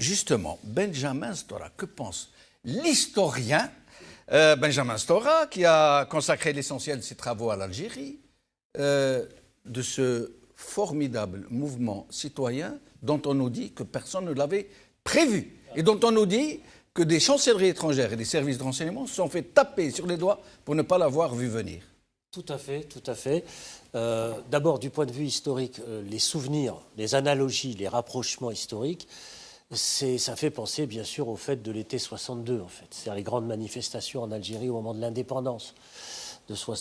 justement, Benjamin Stora, que pense l'historien Benjamin Stora, qui a consacré l'essentiel de ses travaux à l'Algérie, de ce formidable mouvement citoyen dont on nous dit que personne ne l'avait prévu et dont on nous dit que des chancelleries étrangères et des services de renseignement se sont fait taper sur les doigts pour ne pas l'avoir vu venir. Tout à fait, tout à fait. D'abord, du point de vue historique, les souvenirs, les analogies, les rapprochements historiques, ça fait penser bien sûr au fait de l'été 62, en fait. C'est-à-dire les grandes manifestations en Algérie au moment de l'indépendance,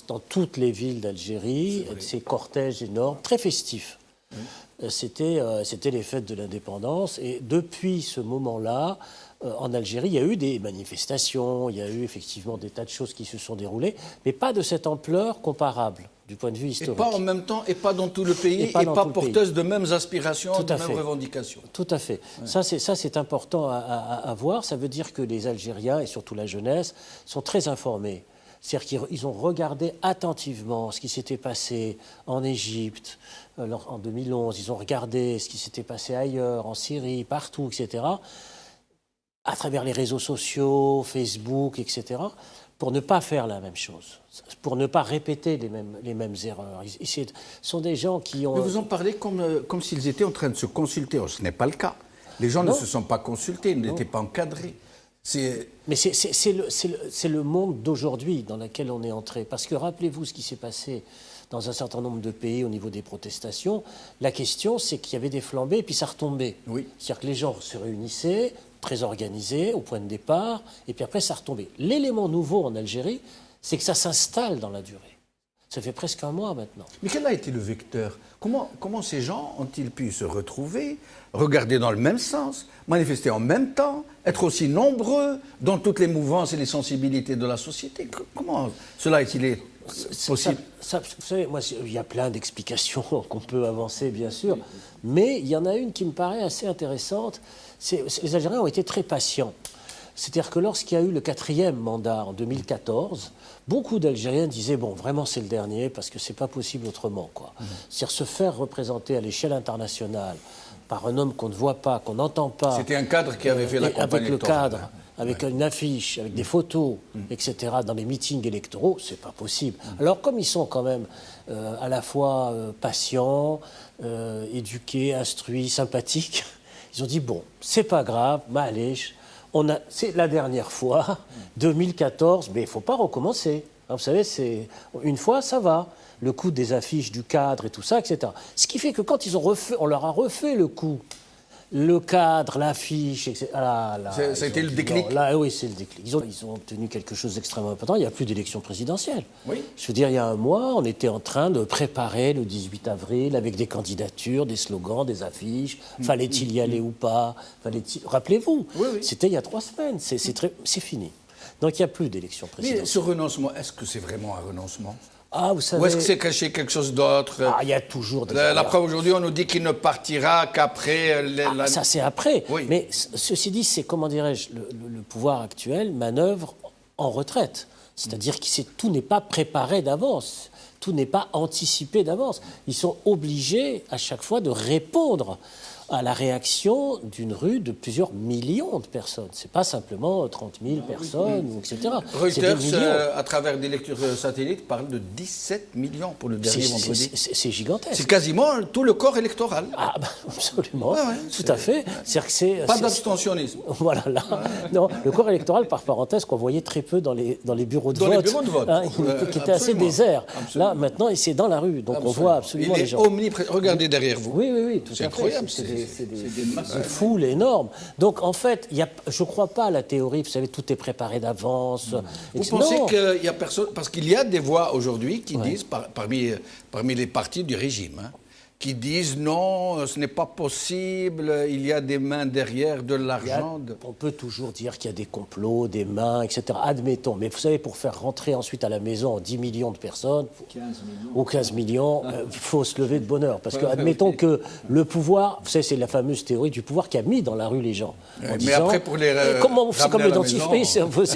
dans toutes les villes d'Algérie, ces cortèges énormes, très festifs. C'était les fêtes de l'indépendance. Et depuis ce moment-là, en Algérie, il y a eu des manifestations, il y a eu effectivement des tas de choses qui se sont déroulées, mais pas de cette ampleur comparable du point de vue historique. Et pas en même temps, et pas dans tout le pays, et pas porteuse de mêmes aspirations, de mêmes revendications. Tout à fait. Ouais. Ça, c'est important à voir. Ça veut dire que les Algériens, et surtout la jeunesse, sont très informés. C'est-à-dire qu'ils ont regardé attentivement ce qui s'était passé en Égypte en 2011. Ils ont regardé ce qui s'était passé ailleurs, en Syrie, partout, etc., à travers les réseaux sociaux, Facebook, etc., pour ne pas faire la même chose, pour ne pas répéter les mêmes erreurs. Ce sont des gens qui ont... Mais vous en parlez comme s'ils étaient en train de se consulter. Or, ce n'est pas le cas. Les gens ne se sont pas consultés, ils n'étaient pas encadrés. Mais c'est le monde d'aujourd'hui dans lequel on est entré. Parce que rappelez-vous ce qui s'est passé dans un certain nombre de pays au niveau des protestations. La question, c'est qu'il y avait des flambées et puis ça retombait. Oui. C'est-à-dire que les gens se réunissaient, très organisés, au point de départ, et puis après ça retombait. L'élément nouveau en Algérie, c'est que ça s'installe dans la durée. Ça fait presque un mois maintenant. Mais quel a été le vecteur ? Comment ces gens ont-ils pu se retrouver, regarder dans le même sens, manifester en même temps, être aussi nombreux dans toutes les mouvances et les sensibilités de la société ? Comment cela est-il possible ? Vous savez, moi, il y a plein d'explications qu'on peut avancer, bien sûr, mais il y en a une qui me paraît assez intéressante. Les Algériens ont été très patients. C'est-à-dire que lorsqu'il y a eu le 4e mandat en 2014, beaucoup d'Algériens disaient « bon, vraiment c'est le dernier parce que c'est pas possible autrement ». C'est-à-dire se faire représenter à l'échelle internationale par un homme qu'on ne voit pas, qu'on n'entend pas. C'était un cadre qui avait fait la campagne électorale. Avec le cadre, avec une affiche, avec des photos, etc., dans les meetings électoraux, c'est pas possible. Alors comme ils sont quand même à la fois patients, éduqués, instruits, sympathiques, ils ont dit « bon, c'est pas grave, allez, c'est la dernière fois, 2014, mais il ne faut pas recommencer. » Vous savez, une fois, ça va. Le coup des affiches, du cadre et tout ça, etc. Ce qui fait que quand on leur a refait le coup, le cadre, l'affiche, etc. Ça a été le déclic. Oui, c'est le déclic. Ils ont obtenu quelque chose d'extrêmement important. Il n'y a plus d'élection présidentielle. Oui. Je veux dire, il y a un mois, on était en train de préparer le 18 avril avec des candidatures, des slogans, des affiches. Fallait-il y aller ou pas ? Rappelez-vous, c'était il y a 3 semaines. C'est fini. Donc il n'y a plus d'élection présidentielle. Mais ce renoncement, est-ce que c'est vraiment un renoncement ? Vous savez... Ou est-ce que c'est caché quelque chose d'autre ? Il y a toujours des... La preuve, aujourd'hui, on nous dit qu'il ne partira qu'après... Ça, c'est après. Oui. Mais ceci dit, c'est, comment dirais-je, le pouvoir actuel manœuvre en retraite. C'est-à-dire que tout n'est pas préparé d'avance. Tout n'est pas anticipé d'avance. Ils sont obligés, à chaque fois, de répondre à la réaction d'une rue de plusieurs millions de personnes. Ce n'est pas simplement 30 000 personnes, etc. Reuters, à travers des lectures satellites, parle de 17 millions pour le dernier vendredi. C'est gigantesque. C'est quasiment tout le corps électoral. Absolument, tout à fait. Pas d'abstentionnisme. Voilà, là. Non, le corps électoral, par parenthèse, qu'on voyait très peu dans les bureaux de vote. Dans les bureaux de vote. Qui était assez désert. Absolument. Là, maintenant, c'est dans la rue, donc on voit absolument les gens. Regardez derrière vous. Oui, tout à fait. C'est incroyable. C'est des foules énormes. Donc, en fait, je ne crois pas à la théorie, vous savez, tout est préparé d'avance. Vous pensez qu'il y a personne... Parce qu'il y a des voix aujourd'hui qui disent, parmi les partis du régime, qui disent non, ce n'est pas possible, il y a des mains derrière, de l'argent. On peut toujours dire qu'il y a des complots, des mains, etc. Admettons. Mais vous savez, pour faire rentrer ensuite à la maison 10 millions de personnes, 15 millions, il faut se lever de bonne heure. Parce que, admettons que le pouvoir, vous savez, c'est la fameuse théorie du pouvoir qui a mis dans la rue les gens. Mais après, pour les comment l'identifier,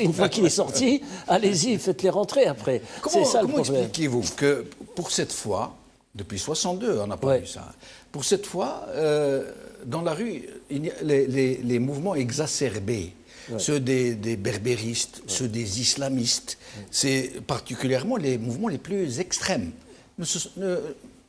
une fois qu'il est sorti, allez-y, faites-les rentrer après. C'est ça le problème. Comment expliquez-vous que, pour cette fois, depuis 62, on n'a pas vu ça. Pour cette fois, dans la rue, les mouvements exacerbés, ceux des berbéristes, ceux des islamistes, c'est particulièrement les mouvements les plus extrêmes,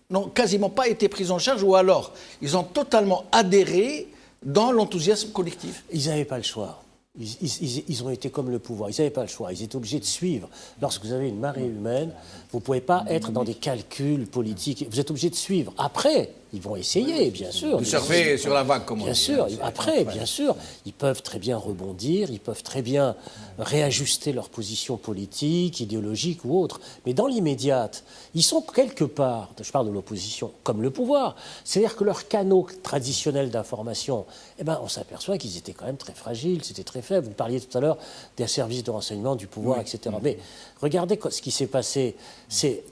n'ont quasiment pas été pris en charge, ou alors ils ont totalement adhéré dans l'enthousiasme collectif. Ils n'avaient pas le choix. Ils ont été comme le pouvoir, ils n'avaient pas le choix, ils étaient obligés de suivre. Lorsque vous avez une marée humaine, vous ne pouvez pas être dans des calculs politiques, vous êtes obligé de suivre. Après, ils vont essayer, bien sûr. De surfer sur la vague, comme on dit. Bien sûr, après, bien sûr, ils peuvent très bien rebondir, ils peuvent très bien réajuster leur position politique, idéologique ou autre. Mais dans l'immédiate, ils sont quelque part, je parle de l'opposition, comme le pouvoir. C'est-à-dire que leurs canaux traditionnels d'information, eh ben, on s'aperçoit qu'ils étaient quand même très fragiles, c'était très faible. Vous parliez tout à l'heure des services de renseignement, du pouvoir, etc. Mais regardez ce qui s'est passé.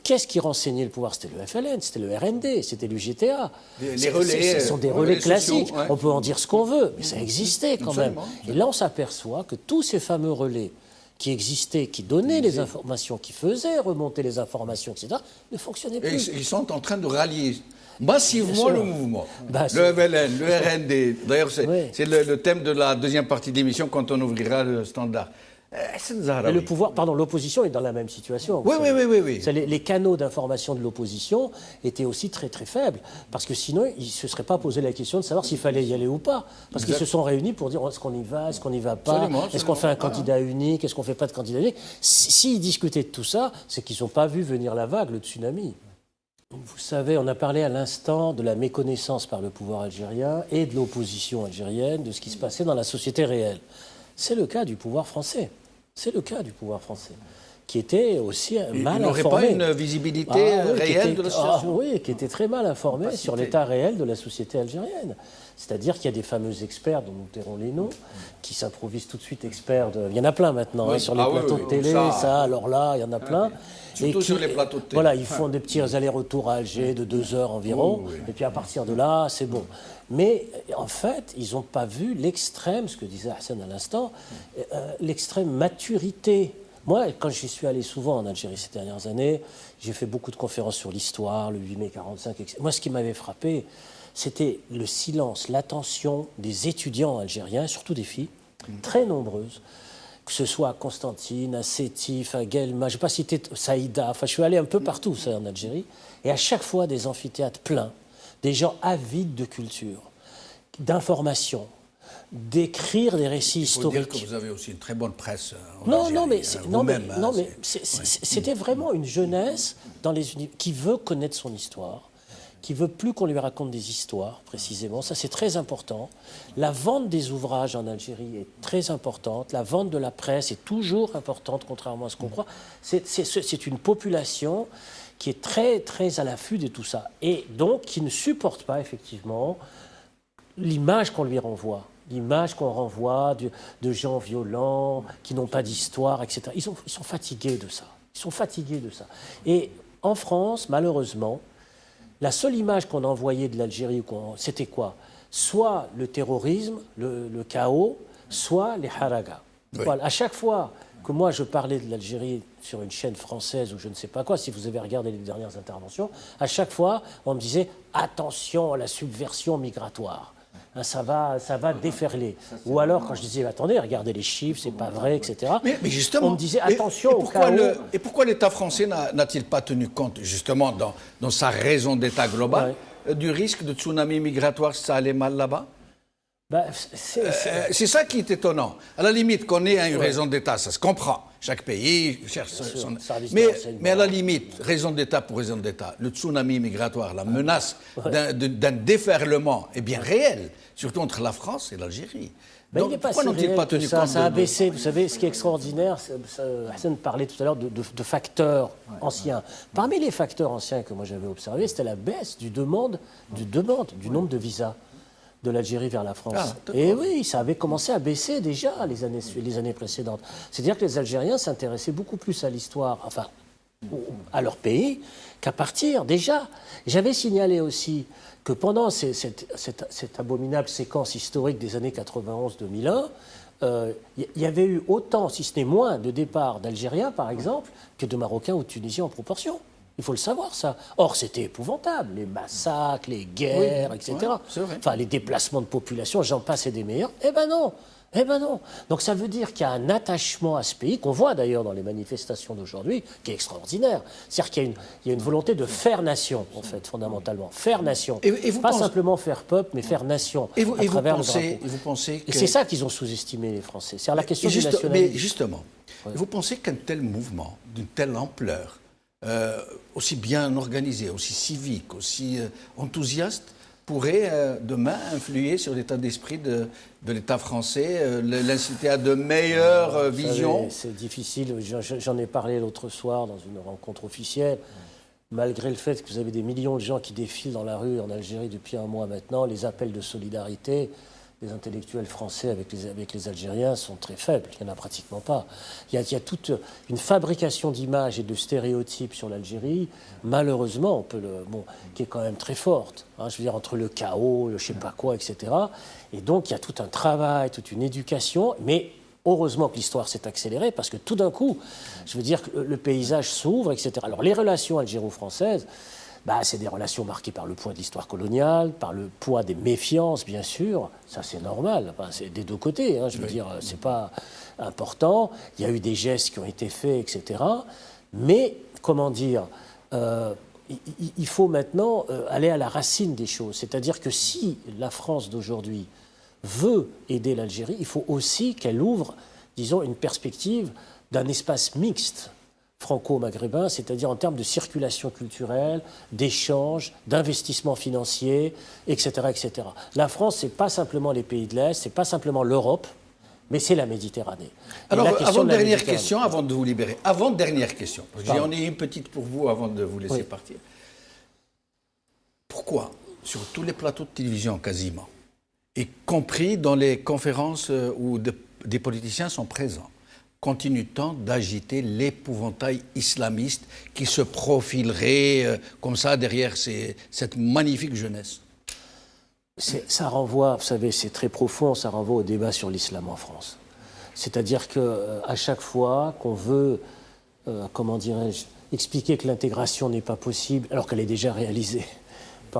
Qu'est-ce qui renseignait le pouvoir? C'était le FLN, c'était le RND, c'était l'UGTA. Les relais, ce sont des relais classiques. sociaux, ouais. On peut en dire ce qu'on veut, mais ça existait quand même. Et là, on s'aperçoit que tous ces fameux relais qui existaient, qui donnaient les informations, qui faisaient remonter les informations, etc., ne fonctionnaient plus. Et ils sont en train de rallier massivement le mouvement. Bah, le FLN, le RND. D'ailleurs, Oui. c'est le thème de la deuxième partie de l'émission quand on ouvrira le standard. Et le pouvoir, pardon, l'opposition est dans la même situation. Oui. Les canaux d'information de l'opposition étaient aussi très très faibles, parce que sinon ils ne se seraient pas posé la question de savoir s'il fallait y aller ou pas. Parce qu'ils se sont réunis pour dire est-ce qu'on y va, est-ce qu'on n'y va pas, est-ce qu'on fait un candidat unique, est-ce qu'on ne fait pas de candidat unique. S'ils discutaient de tout ça, c'est qu'ils n'ont pas vu venir la vague, le tsunami. Vous savez, on a parlé à l'instant de la méconnaissance par le pouvoir algérien et de l'opposition algérienne de ce qui se passait dans la société réelle. C'est le cas du pouvoir français. C'est le cas du pouvoir français, qui était aussi mal informé. Il n'aurait pas une visibilité réelle de la situation. Oui, qui était très mal informé sur l'état réel de la société algérienne. C'est-à-dire qu'il y a des fameux experts, dont nous tairons les noms, qui s'improvisent tout de suite experts. Il y en a plein maintenant, sur les plateaux de télé, alors là, il y en a plein. Surtout sur les plateaux de télé. Voilà, ils font des petits allers-retours à Alger de 2 heures environ, et puis à partir de là, c'est bon. Mais en fait, ils n'ont pas vu l'extrême, ce que disait Hassan à l'instant, l'extrême maturité. Moi, quand j'y suis allé souvent en Algérie ces dernières années, j'ai fait beaucoup de conférences sur l'histoire, le 8 mai 45, etc. Moi, ce qui m'avait frappé, c'était le silence, l'attention des étudiants algériens, surtout des filles, très nombreuses, que ce soit à Constantine, à Sétif, à Guelma, je ne vais pas citer Saïda, enfin je suis allé un peu partout ça, en Algérie, et à chaque fois des amphithéâtres pleins, des gens avides de culture, d'information, d'écrire des récits historiques. Il faut dire que vous avez aussi une très bonne presse en Algérie. Non, mais c'était vraiment une jeunesse qui veut connaître son histoire, qui veut plus qu'on lui raconte des histoires, précisément. Ça, c'est très important. La vente des ouvrages en Algérie est très importante. La vente de la presse est toujours importante, contrairement à ce qu'on croit. C'est une population qui est très, très à l'affût de tout ça. Et donc, qui ne supporte pas, effectivement, l'image qu'on lui renvoie. L'image qu'on renvoie de gens violents, qui n'ont pas d'histoire, etc. Ils sont fatigués de ça. Ils sont fatigués de ça. Et en France, malheureusement, la seule image qu'on envoyait de l'Algérie, c'était quoi? Soit le terrorisme, le chaos, soit les haragas. Oui. Voilà. À chaque fois que moi je parlais de l'Algérie sur une chaîne française ou je ne sais pas quoi, si vous avez regardé les dernières interventions, à chaque fois on me disait attention à la subversion migratoire. Ça va déferler. Ou alors, quand je disais, attendez, regardez les chiffres, c'est pas vrai, etc. Mais justement, on me disait, attention au chaos. Et pourquoi l'État français n'a-t-il pas tenu compte, justement, dans sa raison d'État globale, du risque de tsunami migratoire si ça allait mal là-bas? C'est ça qui est étonnant. À la limite, qu'on ait une raison d'État, ça se comprend. Chaque pays cherche son... Mais à la limite, raison d'État pour raison d'État, le tsunami migratoire, la menace d'un déferlement est bien réelle, surtout entre la France et l'Algérie. Donc pourquoi n'ont-ils pas tenu compte ça a baissé. Vous savez, ce qui est extraordinaire, Hassan parlait tout à l'heure de facteurs anciens. Parmi les facteurs anciens que moi j'avais observés, c'était la baisse du nombre de visas de l'Algérie vers la France. Et oui, ça avait commencé à baisser déjà les années précédentes. C'est-à-dire que les Algériens s'intéressaient beaucoup plus à l'histoire, enfin, à leur pays, qu'à partir déjà. J'avais signalé aussi que pendant cette abominable séquence historique des années 91-2001, il y avait eu autant, si ce n'est moins, de départs d'Algériens, par exemple, que de Marocains ou de Tunisiens en proportion. Il faut le savoir, ça. Or, c'était épouvantable. Les massacres, les guerres, oui, etc. Ouais, c'est vrai. Enfin, les déplacements de population, j'en passe et des meilleurs. Eh ben non. Eh ben non. Donc ça veut dire qu'il y a un attachement à ce pays, qu'on voit d'ailleurs dans les manifestations d'aujourd'hui, qui est extraordinaire. C'est-à-dire qu'il y a une volonté de faire nation, en fait, fondamentalement. Faire nation. Et vous Pas pensez... simplement faire peuple, mais faire nation à travers le drapeau. Vous pensez que... Et c'est ça qu'ils ont sous-estimé, les Français. C'est la question du nationalisme. Mais justement, vous pensez qu'un tel mouvement, d'une telle ampleur, aussi bien organisé, aussi civique, aussi enthousiaste, pourrait demain influer sur l'état d'esprit de l'État français, l'inciter à de meilleures visions? C'est difficile, j'en ai parlé l'autre soir dans une rencontre officielle. Malgré le fait que vous avez des millions de gens qui défilent dans la rue en Algérie depuis un mois maintenant, les appels de solidarité des intellectuels français avec les Algériens sont très faibles. Il n'y en a pratiquement pas. Il y a toute une fabrication d'images et de stéréotypes sur l'Algérie, malheureusement, qui est quand même très forte. Hein, je veux dire, entre le chaos, le je ne sais pas quoi, etc. Et donc, il y a tout un travail, toute une éducation, mais heureusement que l'histoire s'est accélérée, parce que tout d'un coup, je veux dire que le paysage s'ouvre, etc. Alors, les relations algéro-françaises, c'est des relations marquées par le poids de l'histoire coloniale, par le poids des méfiances, bien sûr. Ça, c'est normal. C'est des deux côtés. Hein, je veux dire, c'est pas important. Il y a eu des gestes qui ont été faits, etc. Mais, comment dire, il faut maintenant aller à la racine des choses. C'est-à-dire que si la France d'aujourd'hui veut aider l'Algérie, il faut aussi qu'elle ouvre, disons, une perspective d'un espace mixte franco-maghrébin, c'est-à-dire en termes de circulation culturelle, d'échanges, d'investissement financier, etc., etc. La France, c'est pas simplement les pays de l'Est, c'est pas simplement l'Europe, mais c'est la Méditerranée. Alors, avant-dernière question, avant de vous libérer. Avant-dernière question, parce que j'en ai une petite pour vous avant de vous laisser partir. Pourquoi, sur tous les plateaux de télévision quasiment, y compris dans les conférences où des politiciens sont présents, continue-t-on d'agiter l'épouvantail islamiste qui se profilerait comme ça derrière cette magnifique jeunesse? Ça renvoie, vous savez, c'est très profond, ça renvoie au débat sur l'islam en France. C'est-à-dire qu'à chaque fois qu'on veut, comment dirais-je, expliquer que l'intégration n'est pas possible, alors qu'elle est déjà réalisée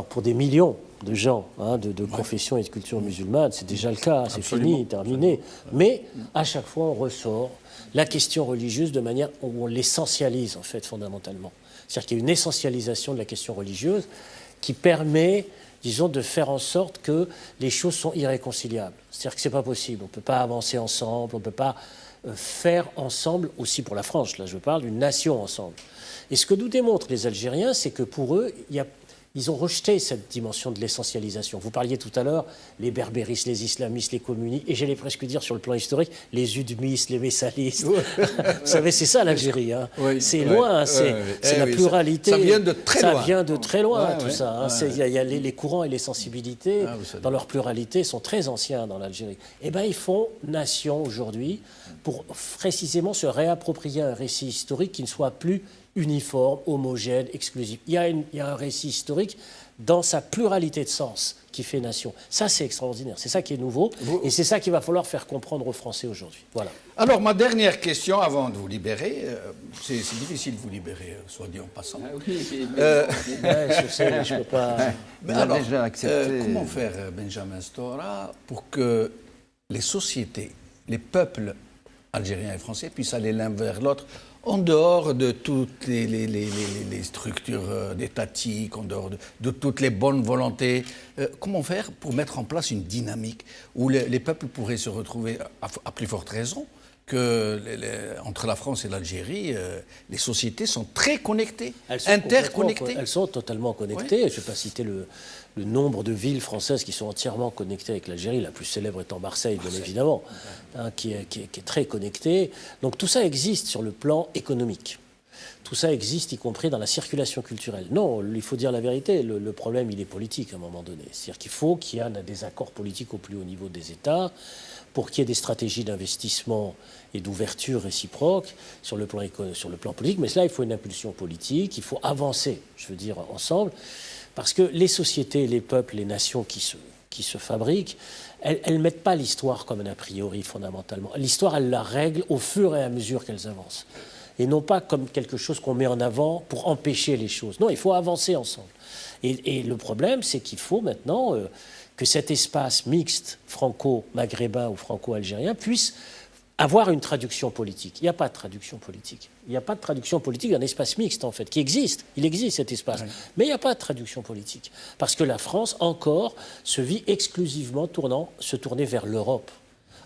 pour des millions de gens de confession et de culture musulmane, c'est déjà le cas, c'est fini, terminé. Mais à chaque fois, on ressort la question religieuse de manière où on l'essentialise, en fait, fondamentalement. C'est-à-dire qu'il y a une essentialisation de la question religieuse qui permet, disons, de faire en sorte que les choses sont irréconciliables. C'est-à-dire que ce n'est pas possible. On ne peut pas avancer ensemble, on ne peut pas faire ensemble, aussi pour la France, là je parle, une nation ensemble. Et ce que nous démontrent les Algériens, c'est que pour eux, ils ont rejeté cette dimension de l'essentialisation. Vous parliez tout à l'heure, les berbéristes, les islamistes, les communistes, et j'allais presque dire sur le plan historique, les udmistes, les messalistes. Vous savez, c'est ça l'Algérie. Hein. Oui, c'est loin, c'est la pluralité. Ça vient de très loin. Ça vient de très loin, tout ça. Il y a les courants et les sensibilités, dans leur pluralité, sont très anciens dans l'Algérie. Eh bien, ils font nation aujourd'hui pour précisément se réapproprier un récit historique qui ne soit plus uniforme, homogène, exclusif. Il y a un récit historique dans sa pluralité de sens qui fait nation. Ça, c'est extraordinaire. C'est ça qui est nouveau. Et c'est ça qu'il va falloir faire comprendre aux Français aujourd'hui. Voilà. Alors, ma dernière question, avant de vous libérer, c'est difficile de vous libérer, soit dit en passant. Oui, je sais, je ne peux pas... Alors, déjà accepté... comment faire, Benjamin Stora, pour que les sociétés, les peuples algériens et français puissent aller l'un vers l'autre, en dehors de toutes les structures étatiques, en dehors de toutes les bonnes volontés, comment faire pour mettre en place une dynamique où les peuples pourraient se retrouver, à plus forte raison, que entre la France et l'Algérie, les sociétés sont très connectées, interconnectées. Elles sont totalement connectées. Oui. Je ne vais pas citer le nombre de villes françaises qui sont entièrement connectées avec l'Algérie, la plus célèbre étant Marseille, bien évidemment, qui est très connectée. Donc tout ça existe sur le plan économique. Tout ça existe, y compris dans la circulation culturelle. Non, il faut dire la vérité, le problème, il est politique à un moment donné. C'est-à-dire qu'il faut qu'il y ait des accords politiques au plus haut niveau des États pour qu'il y ait des stratégies d'investissement et d'ouverture réciproque sur le plan politique. Mais là, il faut une impulsion politique, il faut avancer, je veux dire, ensemble. Parce que les sociétés, les peuples, les nations qui se fabriquent, elles ne mettent pas l'histoire comme un a priori, fondamentalement. L'histoire, elles la règlent au fur et à mesure qu'elles avancent. et non pas comme quelque chose qu'on met en avant pour empêcher les choses. Non, il faut avancer ensemble. Et le problème, c'est qu'il faut maintenant que cet espace mixte franco-maghrébin ou franco-algérien puisse avoir une traduction politique. Il n'y a pas de traduction politique. Il n'y a pas de traduction politique d'un espace mixte, en fait, qui existe. Il existe, cet espace. Oui. Mais il n'y a pas de traduction politique. Parce que la France, encore, se vit exclusivement se tourner vers l'Europe.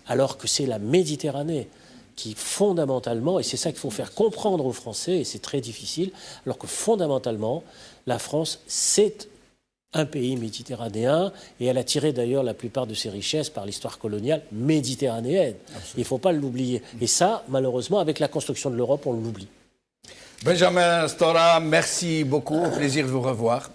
Alors que c'est la Méditerranée qui, fondamentalement, et c'est ça qu'il faut faire comprendre aux Français, et c'est très difficile, alors que, fondamentalement, la France, c'est un pays méditerranéen, et elle a tiré d'ailleurs la plupart de ses richesses par l'histoire coloniale méditerranéenne. Absolument. Il ne faut pas l'oublier. Et ça, malheureusement, avec la construction de l'Europe, on l'oublie. Benjamin Stora, merci beaucoup. Au plaisir de vous revoir.